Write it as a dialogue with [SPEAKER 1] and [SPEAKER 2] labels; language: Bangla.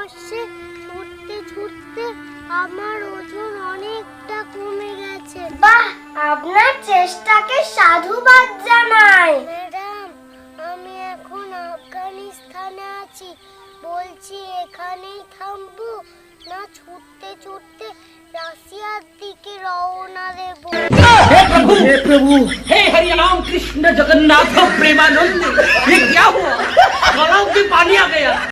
[SPEAKER 1] ভারতবর্ষে ছুটতে ছুটতে আমার ওজন অনেকটা কমে গেছে।
[SPEAKER 2] বাহ, আপনার চেষ্টাকে সাধুবাদ জানাই।
[SPEAKER 1] ম্যাডাম, আমি এখন আফগানিস্তানে আছি। বলছি এখানেই থামবো না ছুটতে ছুটতে রাশিয়ার দিকে রওনা দেব?
[SPEAKER 3] हे प्रभु हे हरि राम कृष्ण जगन्नाथ प्रेमानंद, ये क्या हुआ? गलाव में पानी आ गया।